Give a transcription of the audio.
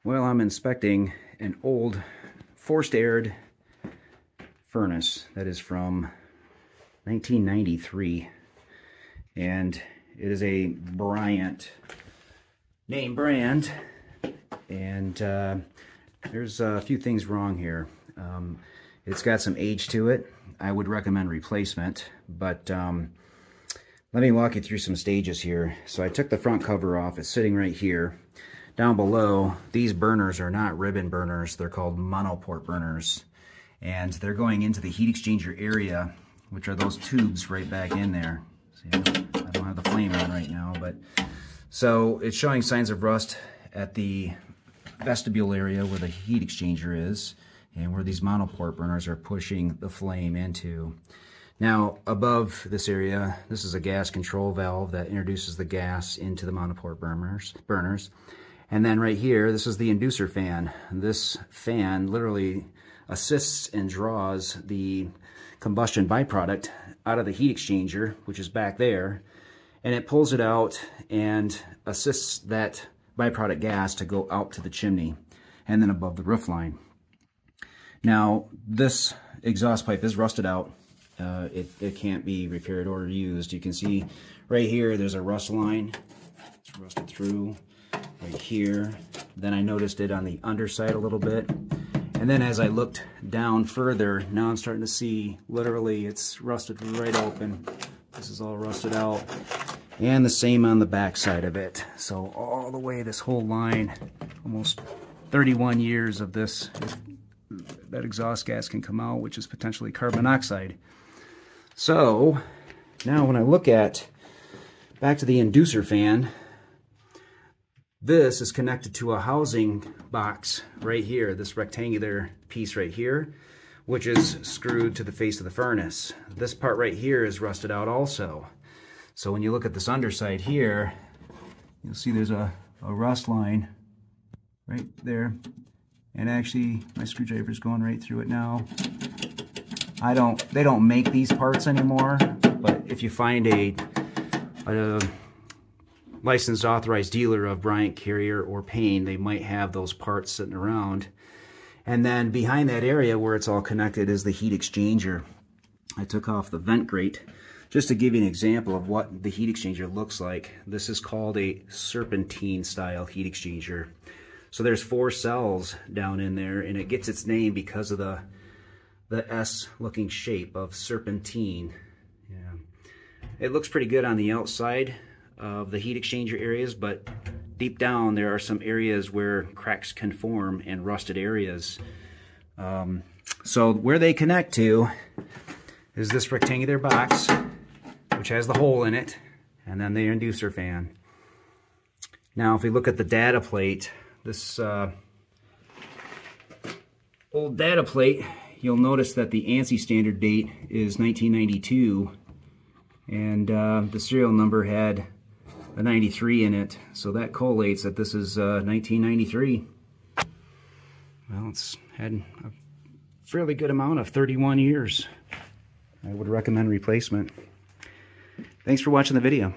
Well, I'm inspecting an old forced-aired furnace that is from 1993, and it is a Bryant name brand, and there's a few things wrong here. It's got some age to it. I would recommend replacement, but let me walk you through some stages here. So I took the front cover off. It's sitting right here. Down below, these burners are not ribbon burners. They're called monoport burners. And they're going into the heat exchanger area, which are those tubes right back in there. See, I don't have the flame on right now, but so it's showing signs of rust at the vestibule area where the heat exchanger is and where these monoport burners are pushing the flame into. Now, above this area, this is a gas control valve that introduces the gas into the monoport burners. And then right here, this is the inducer fan. This fan literally assists and draws the combustion byproduct out of the heat exchanger, which is back there, and it pulls it out and assists that byproduct gas to go out to the chimney and then above the roof line. Now, this exhaust pipe is rusted out. It can't be repaired or used. You can see right here, there's a rust line. It's rusted through right here. Then I noticed it on the underside a little bit. And then as I looked down further, now I'm starting to see literally it's rusted right open. This is all rusted out. And the same on the back side of it. So all the way this whole line, almost 31 years of this, that exhaust gas can come out, which is potentially carbon monoxide. So now when I look at back to the inducer fan, this is connected to a housing box right here, this rectangular piece right here, which is screwed to the face of the furnace. This part right here is rusted out also. So when you look at this underside here, you'll see there's a rust line right there. And actually, my screwdriver's going right through it now. They don't make these parts anymore, but if you find a licensed authorized dealer of Bryant, Carrier, or Payne, they might have those parts sitting around. And then behind that area where it's all connected is the heat exchanger. I took off the vent grate just to give you an example of what the heat exchanger looks like. This is called a serpentine style heat exchanger. So there's 4 cells down in there, and it gets its name because of the S looking shape of serpentine. Yeah. It looks pretty good on the outside of the heat exchanger areas, but deep down there are some areas where cracks can form and rusted areas. So where they connect to is this rectangular box, which has the hole in it, and then the inducer fan. Now if we look at the data plate, this old data plate, you'll notice that the ANSI standard date is 1992, and the serial number had a 93 in it, so that collates that this is 1993. Well, it's had a fairly good amount of 31 years. I would recommend replacement. Thanks for watching the video.